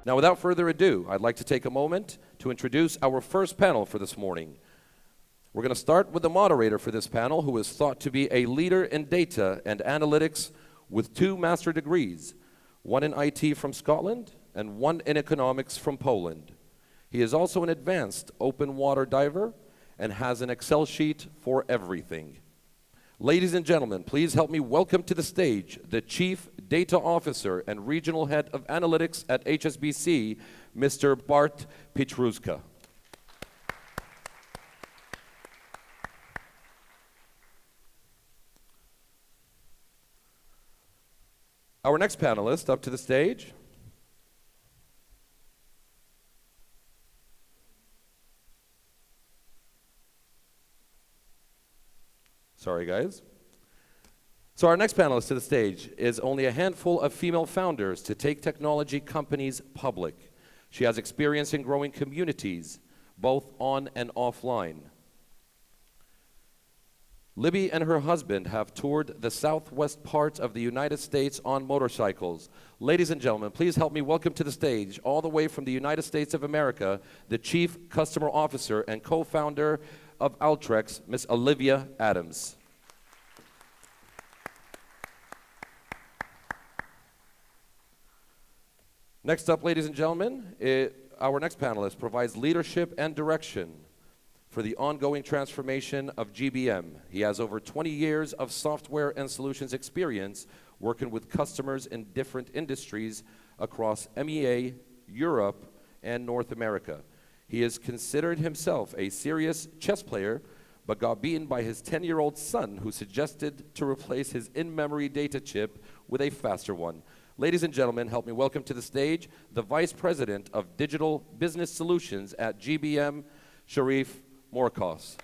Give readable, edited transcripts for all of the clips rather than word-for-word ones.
Now, without further ado, I'd like to take a moment to introduce our first panel for this morning. We're going to start with the moderator for this panel, who is thought to be a leader in data and analytics with 2 master degrees, one in IT from Scotland and one in economics from Poland. He is also an advanced open water diver and has an Excel sheet for everything. Ladies and gentlemen, please help me welcome to the stage the Chief Data Officer and Regional Head of Analytics at HSBC, Mr. Bart Pietruszka. Our next panelist up to the stage . Sorry, guys. So our next panelist to the stage is only a handful of female founders to take technology companies public. She has experience in growing communities, both on and offline. Libby and her husband have toured the southwest parts of the United States on motorcycles. Ladies and gentlemen, please help me welcome to the stage, all the way from the United States of America, the Chief Customer Officer and co-founder of Altrex, Miss Olivia Adams. Next up, ladies and gentlemen, our next panelist provides leadership and direction for the ongoing transformation of GBM. He has over 20 years of software and solutions experience working with customers in different industries across MEA, Europe, and North America. He has considered himself a serious chess player, but got beaten by his 10-year-old son, who suggested to replace his in-memory data chip with a faster one. Ladies and gentlemen, help me welcome to the stage the Vice President of Digital Business Solutions at GBM, Sharif Morkos.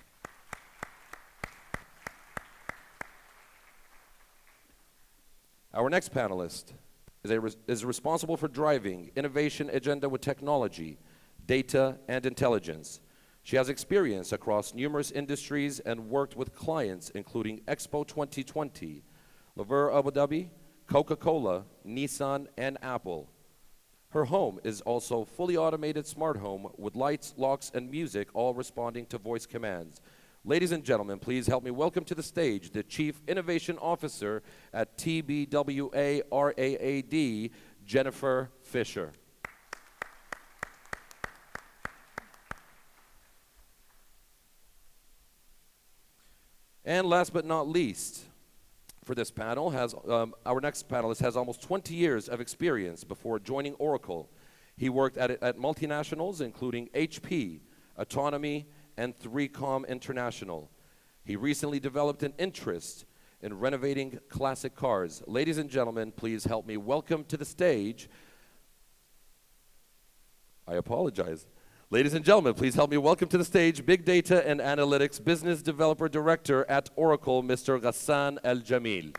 Our next panelist is responsible for driving innovation agenda with technology, data, and intelligence. She has experience across numerous industries and worked with clients including Expo 2020, Lever Abu Dhabi, Coca-Cola, Nissan, and Apple. Her home is also fully automated smart home with lights, locks, and music, all responding to voice commands. Ladies and gentlemen, please help me welcome to the stage the Chief Innovation Officer at TBWA RAAD, Jennifer Fisher. And last but not least, for this panel, our next panelist has almost 20 years of experience before joining Oracle. He worked at multinationals, including HP, Autonomy, and 3Com International. He recently developed an interest in renovating classic cars. Ladies and gentlemen, please help me welcome to the stage. I apologize. Ladies and gentlemen, please help me welcome to the stage Big Data and Analytics Business Developer Director at Oracle, Mr. Ghassan El-Jamil.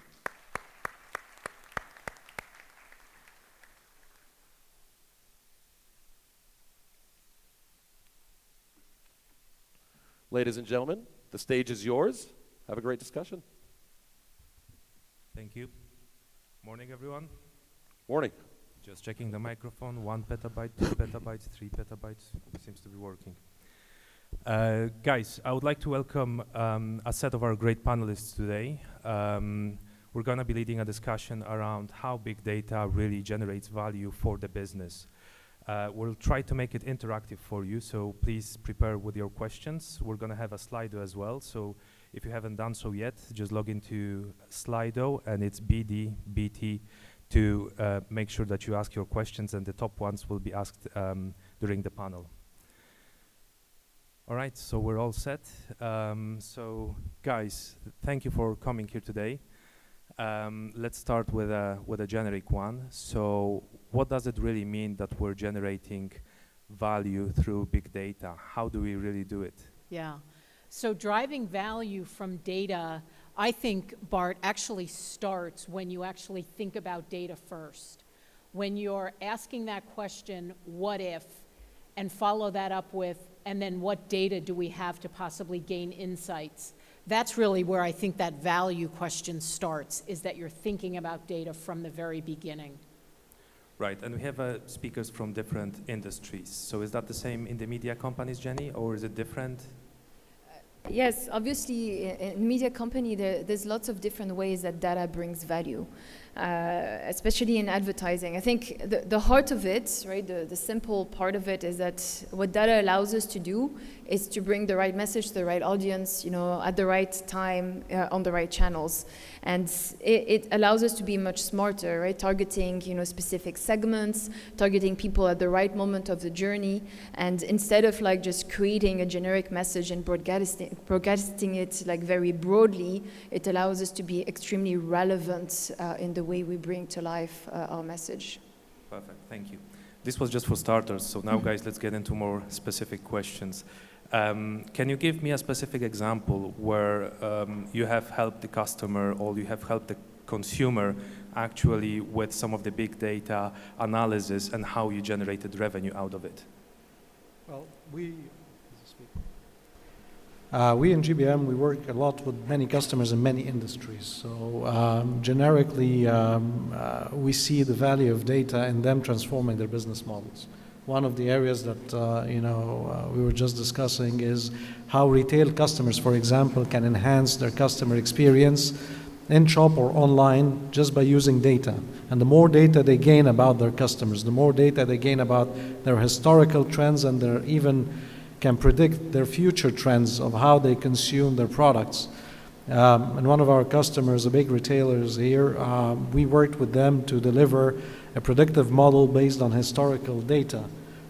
Ladies and gentlemen, the stage is yours. Have a great discussion. Thank you. Morning, everyone. Morning. Just checking the microphone. 1 petabyte, 2 petabytes, 3 petabytes. Seems to be working. Guys, I would like to welcome a set of our great panelists today. We're going to be leading a discussion around how big data really generates value for the business. We'll try to make it interactive for you, so please prepare with your questions. We're going to have a Slido as well, so if you haven't done so yet, just log into Slido, and it's BDBT to make sure that you ask your questions, and the top ones will be asked during the panel. All right, so we're all set. So guys, thank you for coming here today. Let's start with a generic one. So what does it really mean that we're generating value through big data? How do we really do it? Yeah, so driving value from data, I think, Bart, actually starts when you actually think about data first. When you're asking that question, what if, and follow that up with, and then what data do we have to possibly gain insights? That's really where I think that value question starts, is that you're thinking about data from the very beginning. Right, and we have speakers from different industries. So is that the same in the media companies, Jenny, or is it different? Yes, obviously, in a media company, there's lots of different ways that data brings value, especially in advertising. I think the heart of it, right, the simple part of it is that what data allows us to do is to bring the right message to the right audience, you know, at the right time, on the right channels. And it allows us to be much smarter, right, targeting, you know, specific segments, targeting people at the right moment of the journey, and instead of like just creating a generic message and broadcasting it like very broadly, it allows us to be extremely relevant in the way we bring to life our message. Perfect, thank you. This was just for starters, so now guys, let's get into more specific questions. Can you give me a specific example where you have helped the customer or you have helped the consumer actually with some of the big data analysis and how you generated revenue out of it? Well, we in GBM, we work a lot with many customers in many industries. So generically, we see the value of data in them transforming their business models. One of the areas that we were just discussing is how retail customers, for example, can enhance their customer experience in shop or online just by using data. And the more data they gain about their customers, the more data they gain about their historical trends, and they even can predict their future trends of how they consume their products. And one of our customers, a big retailers here, we worked with them to deliver a predictive model based on historical data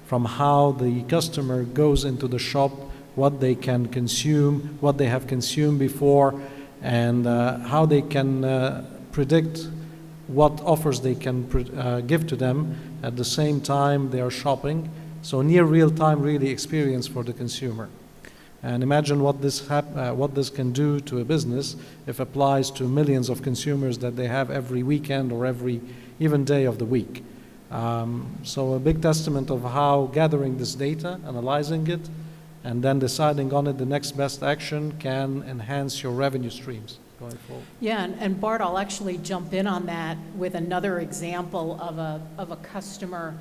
from how the customer goes into the shop, what they can consume, what they have consumed before, and how they can predict what offers they can give to them at the same time they are shopping. So near real-time really experience for the consumer. And imagine what this can do to a business if applies to millions of consumers that they have every weekend or every even day of the week. So a big testament of how gathering this data, analyzing it, and then deciding on it, the next best action can enhance your revenue streams going forward. Yeah, and Bart, I'll actually jump in on that with another example of a customer.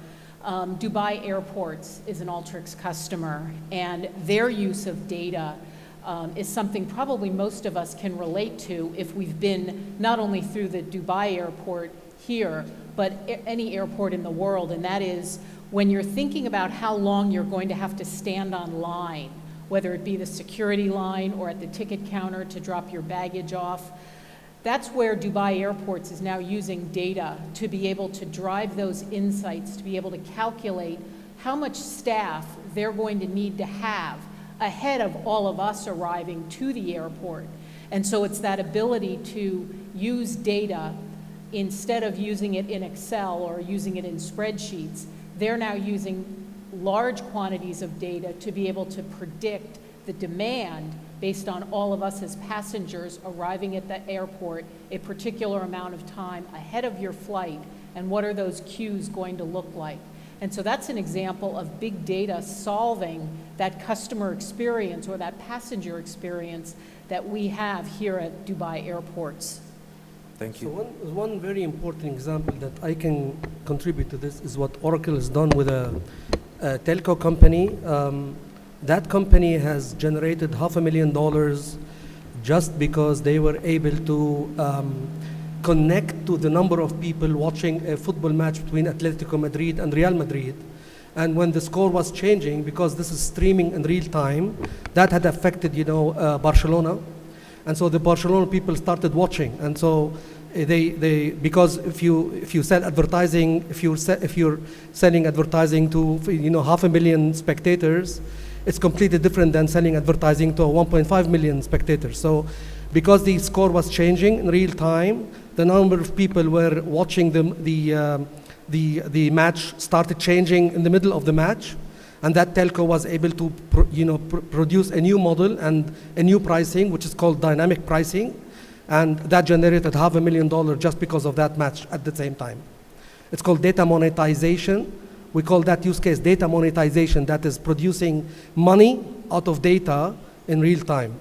Dubai Airports is an Alteryx customer, and their use of data is something probably most of us can relate to if we've been not only through the Dubai airport here, but any airport in the world, and that is when you're thinking about how long you're going to have to stand on line, whether it be the security line or at the ticket counter to drop your baggage off. That's where Dubai Airports is now using data to be able to drive those insights, to be able to calculate how much staff they're going to need to have ahead of all of us arriving to the airport. And so it's that ability to use data instead of using it in Excel or using it in spreadsheets. They're now using large quantities of data to be able to predict the demand based on all of us as passengers arriving at the airport a particular amount of time ahead of your flight, and what are those queues going to look like. And so that's an example of big data solving that customer experience or that passenger experience that we have here at Dubai Airports. Thank you. So one very important example that I can contribute to this is what Oracle has done with a telco company. That company has generated $500,000 just because they were able to connect to the number of people watching a football match between Atletico Madrid and Real Madrid. And when the score was changing, because this is streaming in real time, that had affected, Barcelona. And so the Barcelona people started watching. And so they because if you sell advertising, if you're selling advertising to 500,000 spectators, it's completely different than selling advertising to 1.5 million spectators. So because the score was changing in real time, the number of people were watching the match started changing in the middle of the match, and that telco was able to produce a new model and a new pricing, which is called dynamic pricing, and that generated $500,000 just because of that match at the same time. It's called data monetization. We call that use case data monetization, that is producing money out of data in real time.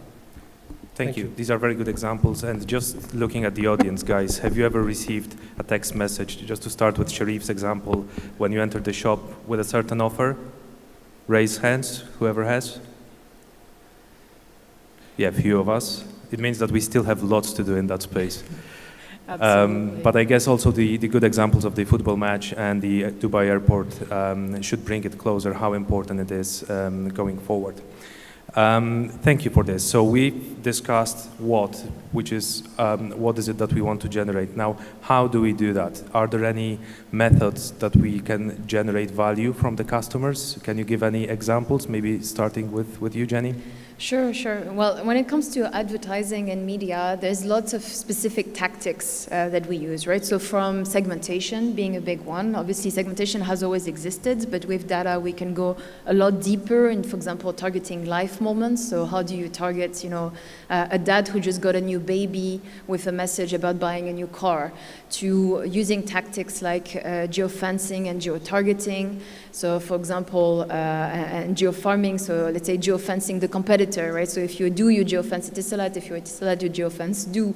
Thank you. These are very good examples. And just looking at the audience, guys, have you ever received a text message, just to start with Sharif's example, when you enter the shop with a certain offer? Raise hands, whoever has. Yeah, a few of us. It means that we still have lots to do in that space. Absolutely. But I guess also the good examples of the football match and the Dubai airport should bring it closer, how important it is going forward. Thank you for this. So we discussed which is what is it that we want to generate. Now, how do we do that? Are there any methods that we can generate value from the customers? Can you give any examples, maybe starting with you, Jenny? Sure, sure. Well, when it comes to advertising and media, there's lots of specific tactics that we use, right? So from segmentation being a big one, obviously segmentation has always existed, but with data we can go a lot deeper in, for example, targeting life moments. So how do you target, a dad who just got a new baby with a message about buying a new car, to using tactics like geofencing and geotargeting. So for example, and geofarming, so let's say geofencing the competitor, right? So if you do, you geofence Etisalat. If you're Etisalat, you geofence do,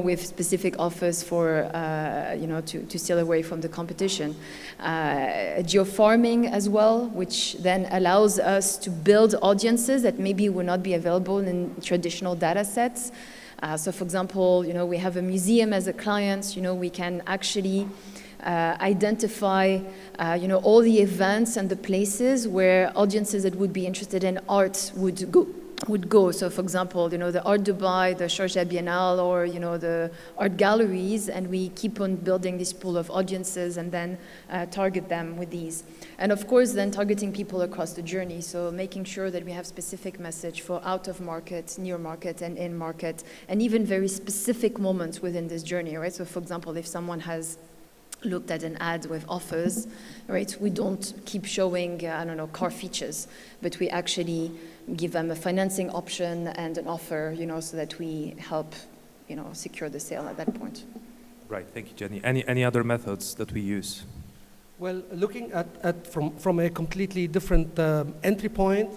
with specific offers for, to steal away from the competition. Geofarming as well, which then allows us to build audiences that maybe would not be available in traditional data sets. So for example, we have a museum as a client, we can actually identify, all the events and the places where audiences that would be interested in art would go. So for example, the Art Dubai, the Sharjah Biennale, or, the art galleries, and we keep on building this pool of audiences and then target them with these. And of course, then targeting people across the journey. So making sure that we have specific message for out of market, near market, and in market, and even very specific moments within this journey, right? So for example, if someone has looked at an ad with offers, right? We don't keep showing, car features, but we actually give them a financing option and an offer, so that we help, secure the sale at that point. Right, thank you, Jenny. Any other methods that we use? Well, looking at from a completely different entry point,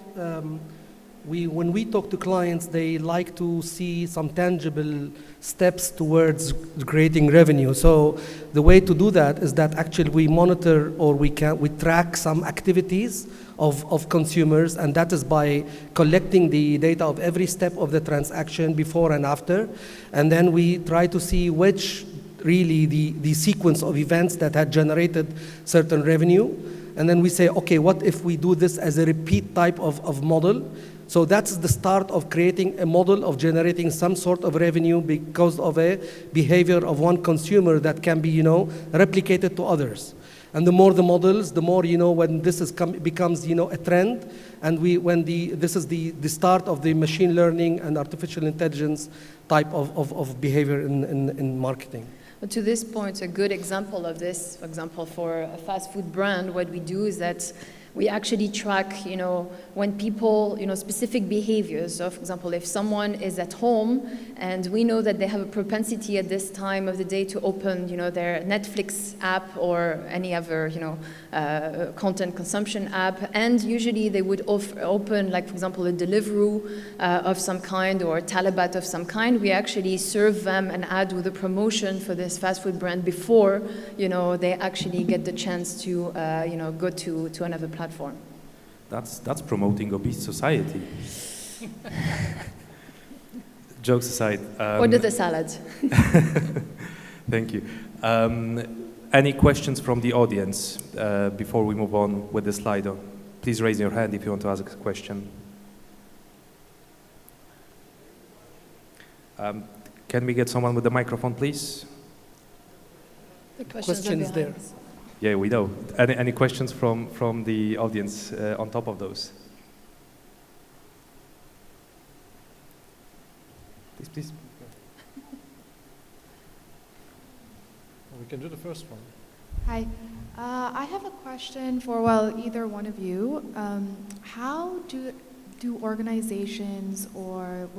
when we talk to clients, they like to see some tangible steps towards creating revenue. So the way to do that is that actually we monitor, or we track some activities of consumers, and that is by collecting the data of every step of the transaction before and after. And then we try to see which really the sequence of events that had generated certain revenue. And then we say, okay, what if we do this as a repeat type of model? So that's the start of creating a model of generating some sort of revenue because of a behavior of one consumer that can be, replicated to others. And the more the models, the more, when this becomes, a trend, and this is the start of the machine learning and artificial intelligence type of behavior in marketing. But to this point, a good example of this, for example, for a fast food brand, what we do is that we actually track, when people, specific behaviors. So for example, if someone is at home and we know that they have a propensity at this time of the day to open, their Netflix app or any other, content consumption app, and usually they would open, like for example, a Deliveroo of some kind or a Talabat of some kind, we actually serve them an ad with a promotion for this fast food brand before, they actually get the chance to, go to another platform. That's promoting obese society. Jokes aside. Order the salad. Thank you. Any questions from the audience before we move on with the Slido? Please raise your hand if you want to ask a question. Can we get someone with the microphone, please? The Question is there. Yeah, we know. Any questions from the audience on top of those? Please. We can do the first one. Hi. I have a question for, either one of you. How do organizations or,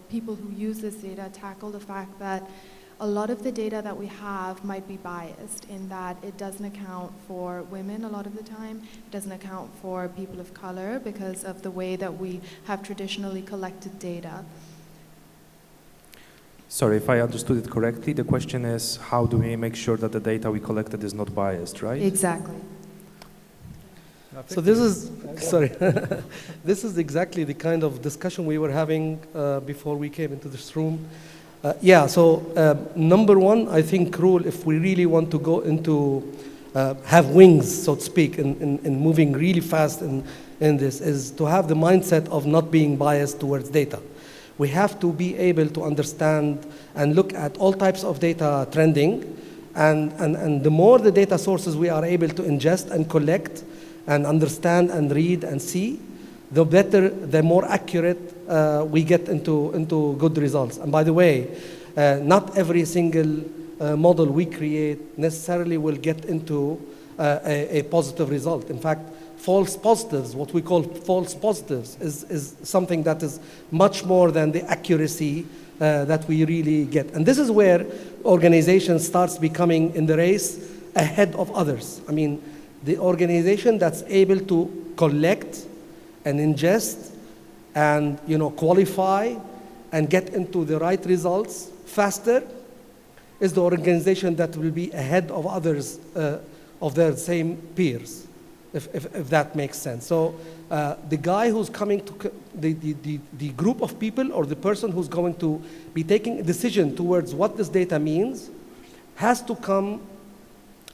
people who use this data tackle the fact that a lot of the data that we have might be biased in that it doesn't account for women a lot of the time, it doesn't account for people of color because of the way that we have traditionally collected data. Sorry, if I understood it correctly, the question is how do we make sure that the data we collected is not biased, right? Exactly. So this is, sorry, this is exactly the kind of discussion we were having before we came into this room. Yeah, so number one, I think, rule, if we really want to go into, have wings, so to speak, in moving really fast in this, is to have the mindset of not being biased towards data. We have to be able to understand and look at all types of data trending, and the more the data sources we are able to ingest and collect and understand and read and see, the better, the more accurate we get into good results. And by the way, not every single model we create necessarily will get into a positive result. In fact, false positives, what we call false positives, is something that is much more than the accuracy that we really get. And this is where organization starts becoming in the race ahead of others. I mean, the organization that's able to collect and ingest and qualify and get into the right results faster is the organization that will be ahead of others, of their same peers, if that makes sense. So the guy who's coming to, the group of people or the person who's going to be taking a decision towards what this data means has to come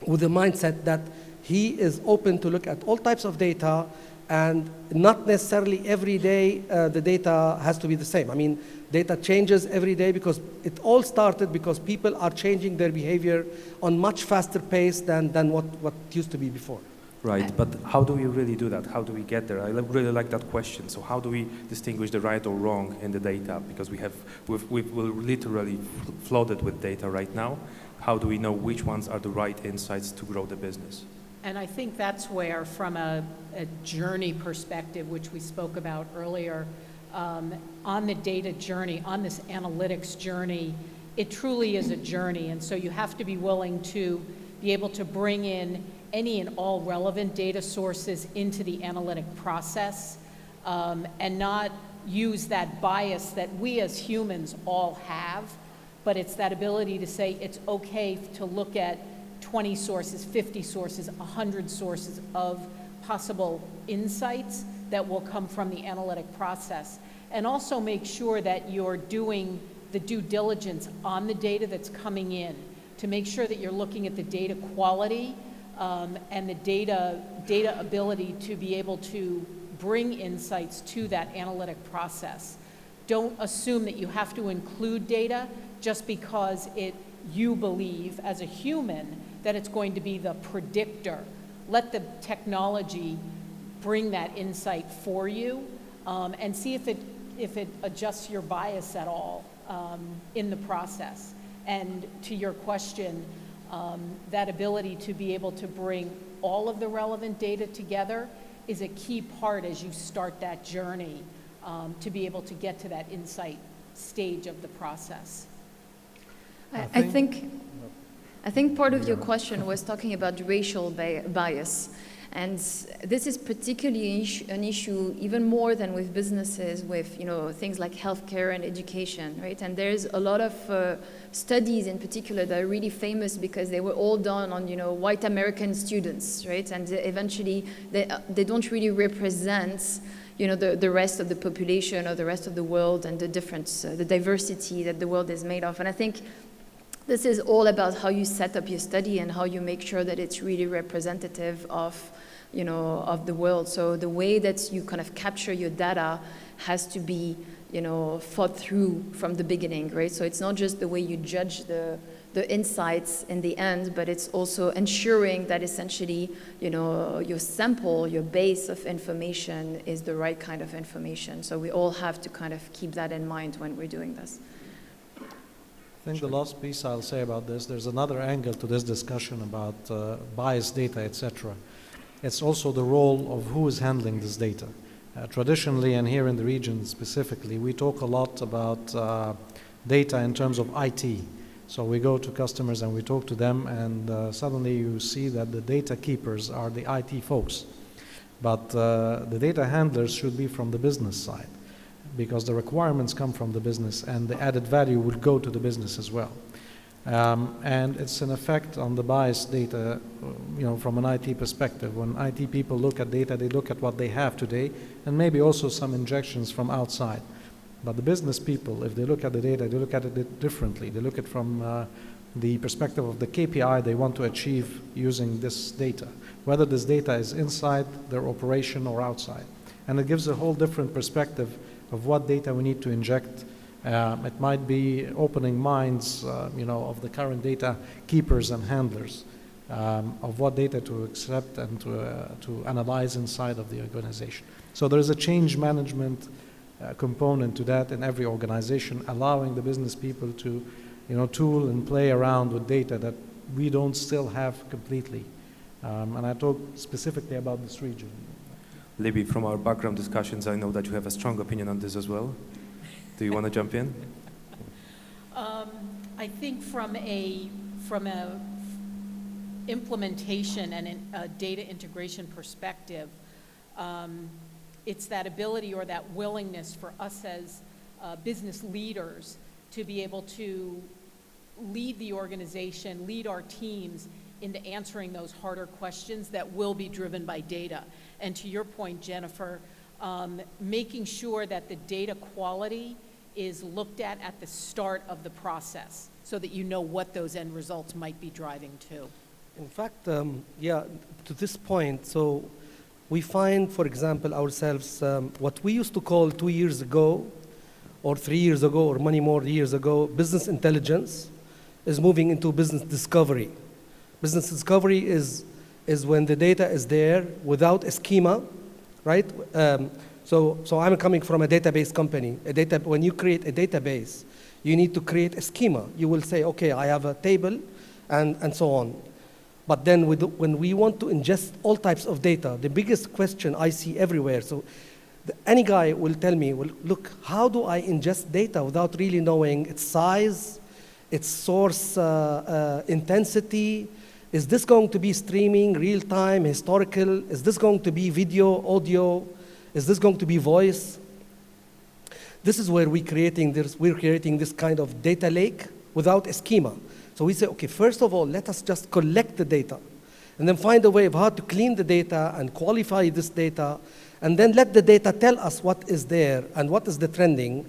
with a mindset that he is open to look at all types of data, and not necessarily every day the data has to be the same. I mean, data changes every day because it all started because people are changing their behavior on much faster pace than what used to be before. Right, but how do we really do that? How do we get there? I really like that question. So how do we distinguish the right or wrong in the data? Because we're literally flooded with data right now. How do we know which ones are the right insights to grow the business? And I think that's where, from a journey perspective, which we spoke about earlier, on the data journey, on this analytics journey, it truly is a journey. And so you have to be willing to be able to bring in any and all relevant data sources into the analytic process, and not use that bias that we as humans all have, but it's that ability to say it's okay to look at 20 sources, 50 sources, 100 sources of possible insights that will come from the analytic process. And also make sure that you're doing the due diligence on the data that's coming in to make sure that you're looking at the data quality and the data ability to be able to bring insights to that analytic process. Don't assume that you have to include data just because you believe as a human that it's going to be the predictor. Let the technology bring that insight for you, and see if it adjusts your bias at all in the process. And to your question, that ability to be able to bring all of the relevant data together is a key part as you start that journey to be able to get to that insight stage of the process. I think part of your question was talking about racial bias. And this is particularly an issue even more than with businesses, with things like healthcare and education, right? And there's a lot of studies in particular that are really famous because they were all done on white American students, right? And eventually they don't really represent the rest of the population or the rest of the world and the difference, the diversity that the world is made of. And I think this is all about how you set up your study and how you make sure that it's really representative of the world. So the way that you kind of capture your data has to be, thought through from the beginning, right? So it's not just the way you judge the insights in the end, but it's also ensuring that essentially, your sample, your base of information is the right kind of information. So we all have to kind of keep that in mind when we're doing this. I think the last piece I'll say about this, there's another angle to this discussion about biased data, etc. It's also the role of who is handling this data. Traditionally, and here in the region specifically, we talk a lot about data in terms of IT. So we go to customers and we talk to them, and suddenly you see that the data keepers are the IT folks. But the data handlers should be from the business side. because the requirements come from the business and the added value will go to the business as well. And it's an effect on the biased data, from an IT perspective. When IT people look at data, they look at what they have today and maybe also some injections from outside. But the business people, if they look at the data, they look at it differently. They look at it from the perspective of the KPI they want to achieve using this data, whether this data is inside their operation or outside. And it gives a whole different perspective of what data we need to inject. It might be opening minds, of the current data keepers and handlers, of what data to accept and to analyze inside of the organization. So there is a change management component to that in every organization, allowing the business people to, tool and play around with data that we don't still have completely. And I talk specifically about this region. Libby, from our background discussions, I know that you have a strong opinion on this as well. Do you want to jump in? I think from a implementation and a data integration perspective, it's that ability or that willingness for us as business leaders to be able to lead the organization, lead our teams into answering those harder questions that will be driven by data. And to your point, Jennifer, making sure that the data quality is looked at the start of the process so that you know what those end results might be driving to. In fact, to this point, so we find, for example, ourselves, what we used to call 2 years ago, or 3 years ago, or many more years ago, business intelligence is moving into business discovery. Business discovery is when the data is there without a schema, right? So I'm coming from a database company. When you create a database, you need to create a schema. You will say, okay, I have a table, and so on. But then when we want to ingest all types of data, the biggest question I see everywhere, so any guy will tell me, well, look, how do I ingest data without really knowing its size, its source intensity? Is this going to be streaming, real-time, historical? Is this going to be video, audio? Is this going to be voice? This is where we're creating this kind of data lake without a schema. So we say, okay, first of all, let us just collect the data and then find a way of how to clean the data and qualify this data, and then let the data tell us what is there and what is the trending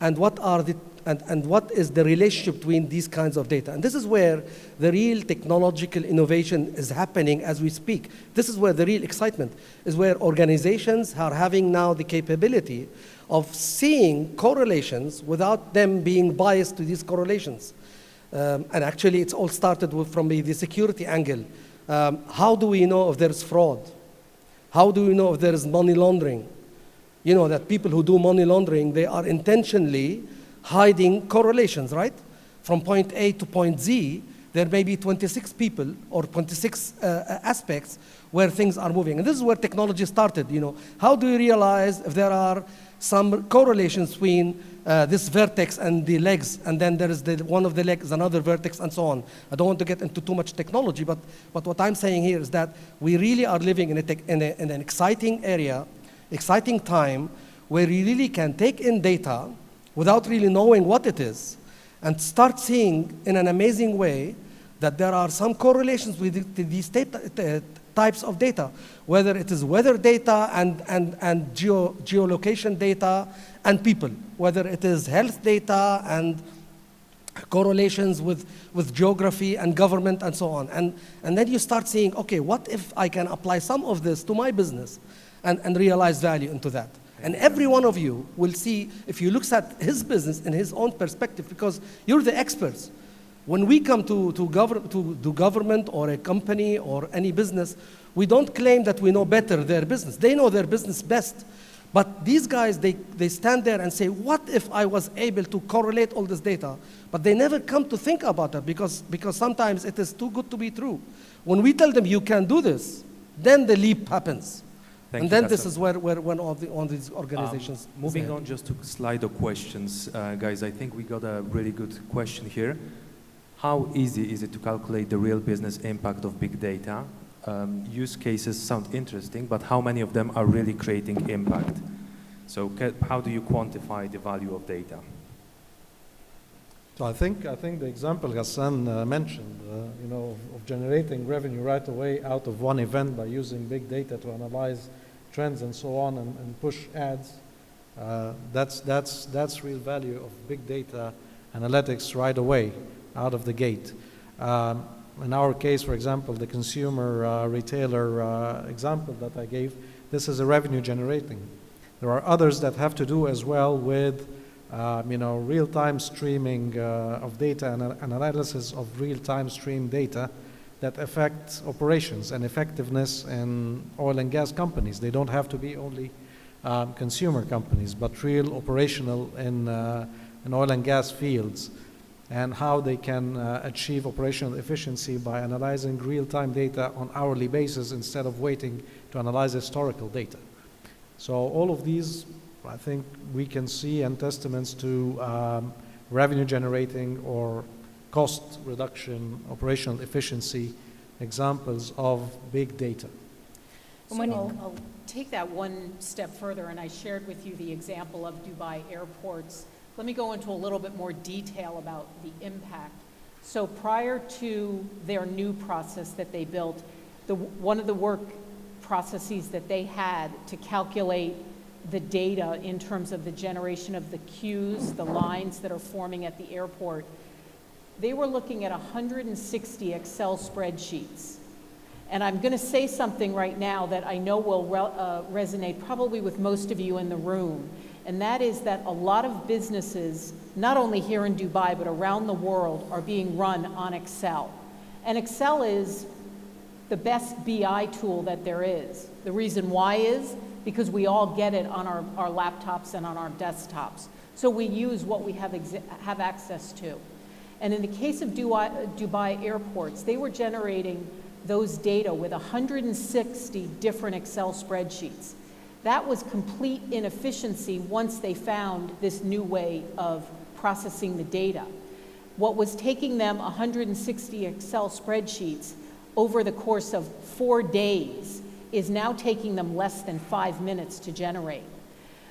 and what is the relationship between these kinds of data. And this is where the real technological innovation is happening as we speak. This is where the real excitement is, where organizations are having now the capability of seeing correlations without them being biased to these correlations. And actually, it's all started from the security angle. How do we know if there's fraud? How do we know if there is money laundering? You know that people who do money laundering, they are intentionally hiding correlations, right? From point A to point Z, there may be 26 people or 26 aspects where things are moving. And this is where technology started, How do you realize if there are some correlations between this vertex and the legs, and then there is one of the legs, another vertex, and so on. I don't want to get into too much technology, but what I'm saying here is that we really are living in an exciting area, exciting time, where we really can take in data without really knowing what it is, and start seeing in an amazing way that there are some correlations with these types of data, whether it is weather data and geolocation data and people, whether it is health data and correlations with geography and government and so on. And then you start seeing, okay, what if I can apply some of this to my business and realize value into that? And every one of you will see, if you look at his business in his own perspective, because you're the experts. When we come to government or a company or any business, we don't claim that we know better their business. They know their business best. But these guys, they stand there and say, what if I was able to correlate all this data? But they never come to think about that because sometimes it is too good to be true. When we tell them you can do this, then the leap happens. And then this is where when all these organizations. Moving on just to Slido questions, guys, I think we got a really good question here. How easy is it to calculate the real business impact of big data? Use cases sound interesting, but how many of them are really creating impact? So how do you quantify the value of data? So I think the example Hassan mentioned, of generating revenue right away out of one event by using big data to analyze trends and so on and push ads, that's real value of big data analytics right away out of the gate. In our case, for example, the consumer retailer example that I gave, this is a revenue generating. There are others that have to do as well with real-time streaming of data and analysis of real-time stream data that affect operations and effectiveness in oil and gas companies. They don't have to be only consumer companies, but real operational in oil and gas fields, and how they can achieve operational efficiency by analyzing real-time data on hourly basis instead of waiting to analyze historical data. So all of these, I think we can see, and testaments to revenue generating or cost reduction, operational efficiency examples of big data. So I'll take that one step further, and I shared with you the example of Dubai airports. Let me go into a little bit more detail about the impact. So prior to their new process that they built, one of the work processes that they had to calculate the data in terms of the generation of the queues, the lines that are forming at the airport, they were looking at 160 Excel spreadsheets. And I'm going to say something right now that I know will resonate probably with most of you in the room, and that is that a lot of businesses, not only here in Dubai, but around the world, are being run on Excel. And Excel is the best BI tool that there is. The reason why is because we all get it on our laptops and on our desktops. So we use what we have access to. And in the case of Dubai airports, they were generating those data with 160 different Excel spreadsheets. That was complete inefficiency once they found this new way of processing the data. What was taking them 160 Excel spreadsheets over the course of 4 days is now taking them less than 5 minutes to generate.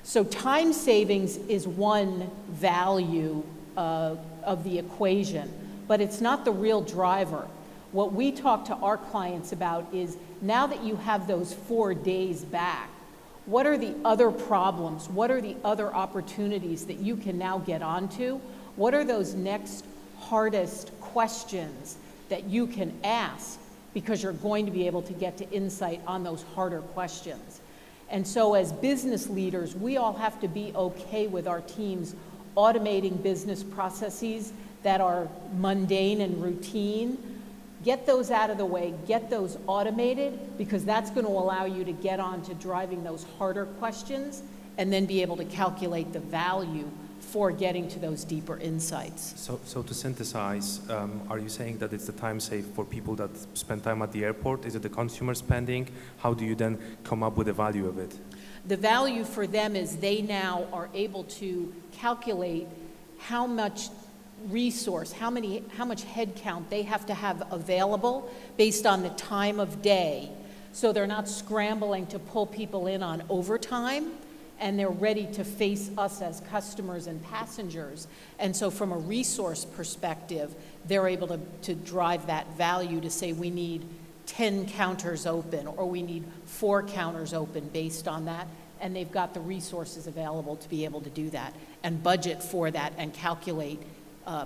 So time savings is one value of the equation, but it's not the real driver. What we talk to our clients about is, now that you have those 4 days back, what are the other problems? What are the other opportunities that you can now get onto? What are those next hardest questions that you can ask, because you're going to be able to get to insight on those harder questions? And so as business leaders, we all have to be okay with our teams automating business processes that are mundane and routine. Get those out of the way, get those automated, because that's going to allow you to get on to driving those harder questions and then be able to calculate the value for getting to those deeper insights. So to synthesize, are you saying that it's the time saved for people that spend time at the airport? Is it the consumer spending? How do you then come up with the value of it? The value for them is they now are able to calculate how much resource, how much head count they have to have available based on the time of day. So they're not scrambling to pull people in on overtime, and they're ready to face us as customers and passengers. And so from a resource perspective, they're able to drive that value to say we need 10 counters open, or we need 4 counters open based on that. And they've got the resources available to be able to do that and budget for that and calculate,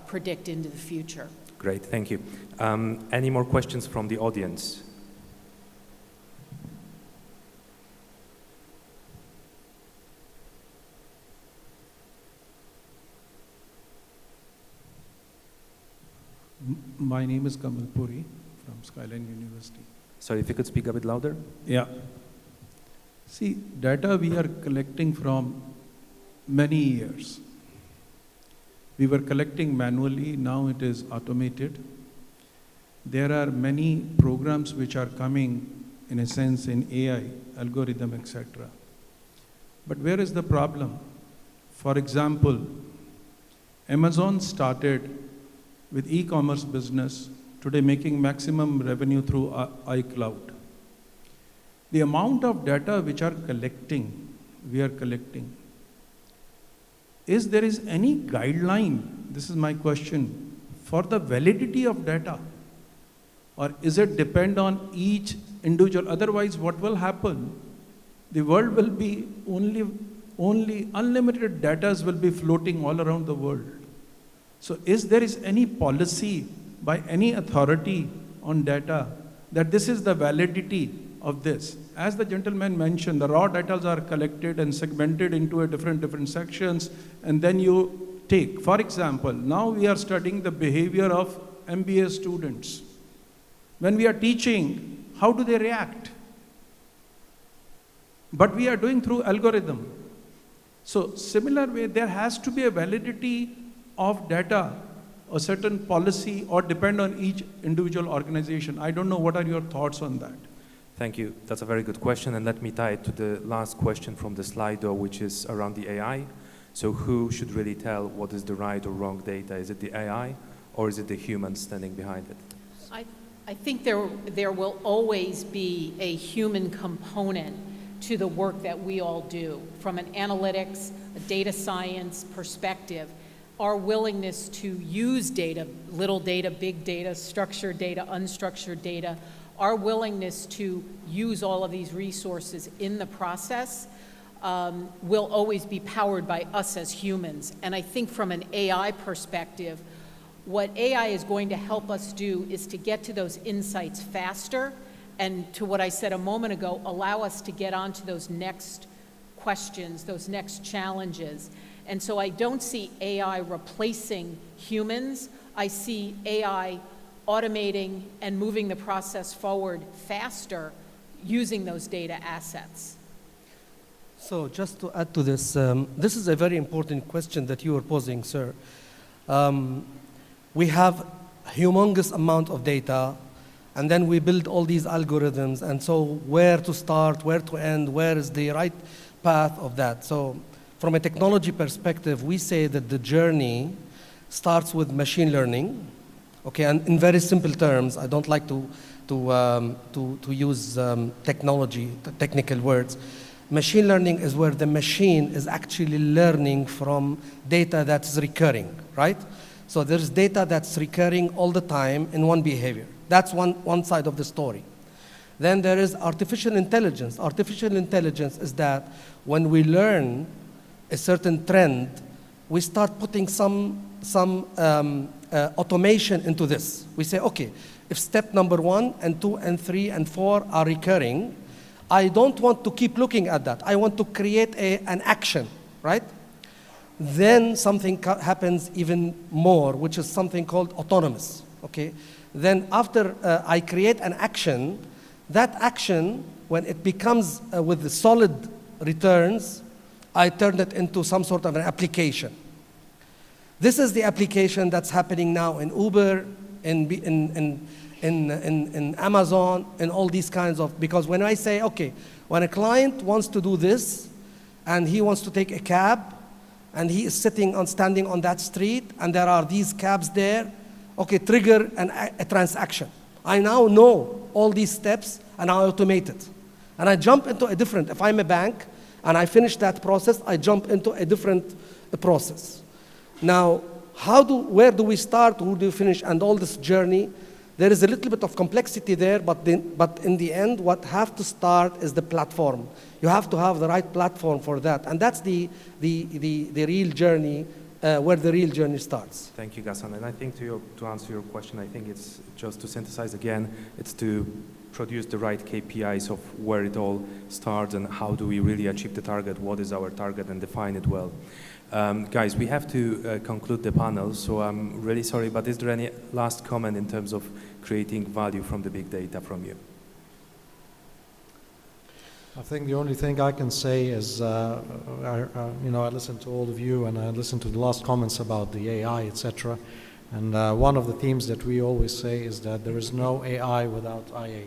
predict into the future. Great, thank you. Any more questions from the audience? My name is Kamal Puri from Skyline University. Sorry, if you could speak a bit louder. Yeah. See, data we are collecting from many years. We were collecting manually, now it is automated. There are many programs which are coming, in a sense, in AI, algorithm, etc. But where is the problem? For example, Amazon started with e-commerce business, today making maximum revenue through iCloud. The amount of data which we are collecting, is there is any guideline, this is my question, for the validity of data? Or is it depend on each individual? Otherwise, what will happen? The world will be only unlimited data will be floating all around the world. So is there any policy by any authority on data that this is the validity of this? As the gentleman mentioned, the raw data are collected and segmented into different sections, and then you take. For example, now we are studying the behavior of MBA students. When we are teaching, how do they react? But we are doing through algorithm. So similar way, there has to be a validity of data, a certain policy, or depend on each individual organization. I don't know, what are your thoughts on that? Thank you. That's a very good question, and let me tie it to the last question from the slide, though, which is around the AI. So who should really tell what is the right or wrong data? Is it the AI, or is it the human standing behind it? I think there will always be a human component to the work that we all do. From an analytics, a data science perspective, our willingness to use data, little data, big data, structured data, unstructured data, our willingness to use all of these resources in the process will always be powered by us as humans. And I think from an AI perspective, what AI is going to help us do is to get to those insights faster, and to what I said a moment ago, allow us to get onto those next questions, those next challenges. And so I don't see AI replacing humans. I see AI automating and moving the process forward faster using those data assets. So just to add to this, this is a very important question that you are posing, sir. We have a humongous amount of data, and then we build all these algorithms, and so where to start, where to end, where is the right path of that? So from a technology perspective, we say that the journey starts with machine learning, okay, and in very simple terms, I don't like to use technical words. Machine learning is where the machine is actually learning from data that's recurring, right? So there's data that's recurring all the time in one behavior. That's one side of the story. Then there is artificial intelligence. Artificial intelligence is that when we learn a certain trend, we start putting some automation into this. We say, okay, if step number 1 and 2 and 3 and 4 are recurring, I don't want to keep looking at that. I want to create an action, right? Then something happens even more, which is something called autonomous, okay? Then after I create an action, that action, when it becomes with the solid returns, I turn it into some sort of an application. This is the application that's happening now in Uber, in Amazon, and all these kinds of, because when I say, okay, when a client wants to do this, and he wants to take a cab, and he is standing on that street, and there are these cabs there, okay, trigger a transaction. I now know all these steps, and I automate it. And I jump into a different, if I'm a bank, and I finish that process, I jump into a different process. Now, where do we start, who do we finish, and all this journey? There is a little bit of complexity there, but in the end, what have to start is the platform. You have to have the right platform for that, and that's the real journey, where the real journey starts. Thank you, Ghassan. And I think to answer your question, I think it's just to synthesize again, it's to produce the right KPIs of where it all starts and how do we really achieve the target, what is our target, and define it well. Guys, we have to conclude the panel, so I'm really sorry, but is there any last comment in terms of creating value from the big data from you? I think the only thing I can say is, I listened to all of you, and I listened to the last comments about the AI, etc. And one of the themes that we always say is that there is no AI without IA.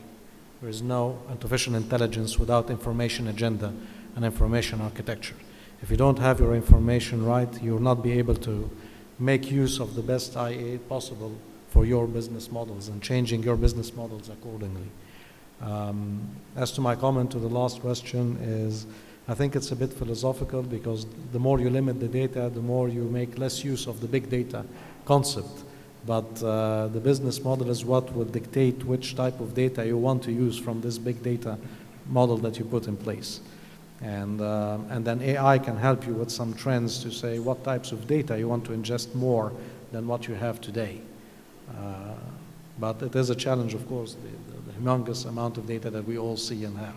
There is no artificial intelligence without information agenda and information architecture. If you don't have your information right, you will not be able to make use of the best IA possible for your business models and changing your business models accordingly. As to my comment to the last question is, I think it's a bit philosophical because the more you limit the data, the more you make less use of the big data concept. But the business model is what will dictate which type of data you want to use from this big data model that you put in place. And then AI can help you with some trends to say what types of data you want to ingest more than what you have today. But it is a challenge, of course, the humongous amount of data that we all see and have.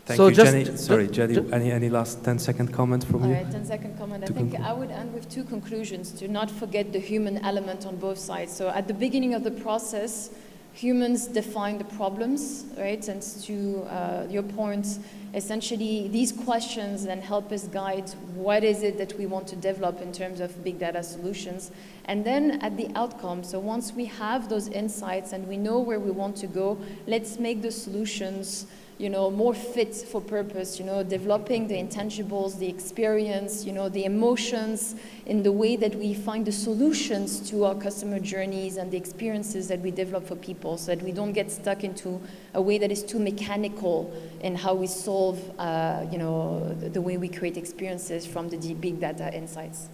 Thank So you, just- Jenny. Sorry, Jenny, any last 10-second comment from All you? right, 10-second comment. I think I would end with two conclusions to not forget the human element on both sides. So at the beginning of the process, humans define the problems, right? And to your point, essentially these questions then help us guide what is it that we want to develop in terms of big data solutions. And then at the outcome, so once we have those insights and we know where we want to go, let's make the solutions more fit for purpose, developing the intangibles, the experience, the emotions in the way that we find the solutions to our customer journeys and the experiences that we develop for people so that we don't get stuck into a way that is too mechanical in how we solve, the way we create experiences from the deep big data insights.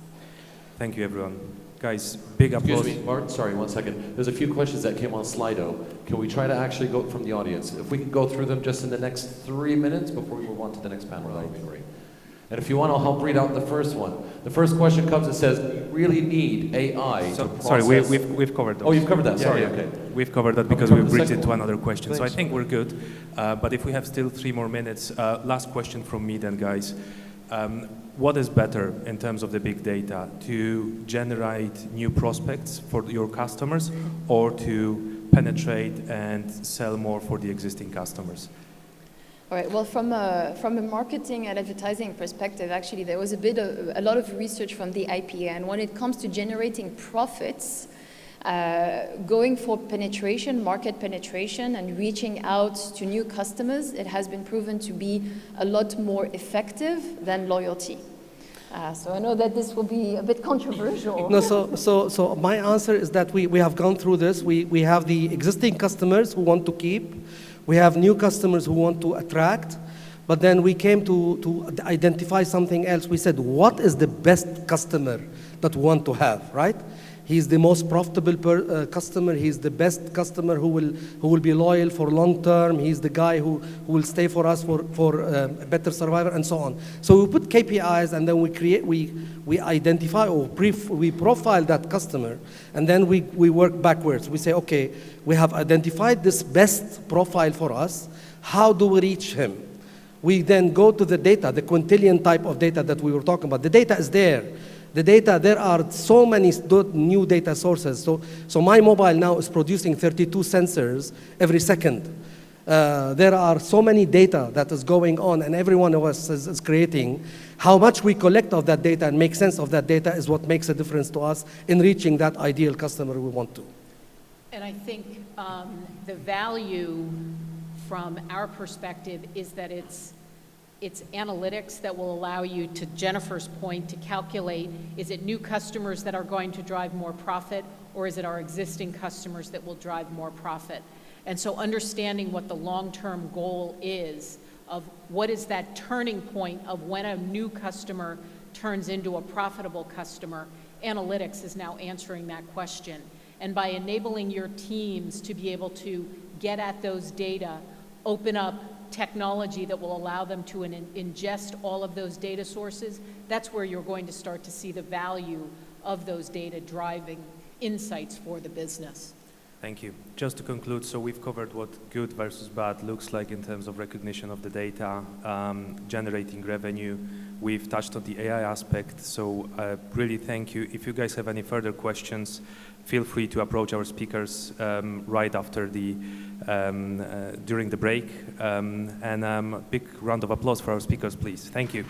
Thank you, everyone. Guys, big applause. Excuse me, Martin, sorry, 1 second. There's a few questions that came on Slido. Can we try to actually go from the audience? If we can go through them just in the next 3 minutes before we move on to the next panel, that would be great. And if you want, I'll help read out the first one. The first question comes and says, "We really need AI to process..." Sorry, we've covered those. Oh, you've covered that, Yeah, sorry, yeah. okay. We've covered that because covered we the bridged second it to one. another question. So I Thanks. think we're good. But if we have still 3 more minutes, last question from me then, guys. What is better in terms of the big data, to generate new prospects for your customers or to penetrate and sell more for the existing customers? All right. Well, from a marketing and advertising perspective, actually, there was a lot of research from the IPA, and when it comes to generating profits, going for penetration, market penetration, and reaching out to new customers, it has been proven to be a lot more effective than loyalty. So I know that this will be a bit controversial. No, so my answer is that we have gone through this. We have the existing customers who want to keep. We have new customers who want to attract. But then we came to identify something else. We said, what is the best customer that we want to have, right? He's the most profitable customer. He's the best customer who will be loyal for long term. He's the guy who will stay for us for a better survivor and so on. So we put KPIs and then we identify or we profile that customer, and then we work backwards. We say, okay, we have identified this best profile for us. How do we reach him? We then go to the data, the quintillion type of data that we were talking about. The data is there. The data, there are so many new data sources. So my mobile now is producing 32 sensors every second. There are so many data that is going on, and every one of us is creating. How much we collect of that data and make sense of that data is what makes a difference to us in reaching that ideal customer we want to. And I think the value from our perspective is that it's analytics that will allow you, to Jennifer's point, to calculate, is it new customers that are going to drive more profit, or is it our existing customers that will drive more profit? And so understanding what the long-term goal is of what is that turning point of when a new customer turns into a profitable customer, analytics is now answering that question. And by enabling your teams to be able to get at those data, open up technology that will allow them to ingest all of those data sources, that's where you're going to start to see the value of those data driving insights for the business. Thank you. Just to conclude, so we've covered what good versus bad looks like in terms of recognition of the data, generating revenue. We've touched on the AI aspect, so really thank you. If you guys have any further questions, feel free to approach our speakers right after during the break. And a big round of applause for our speakers, please. Thank you.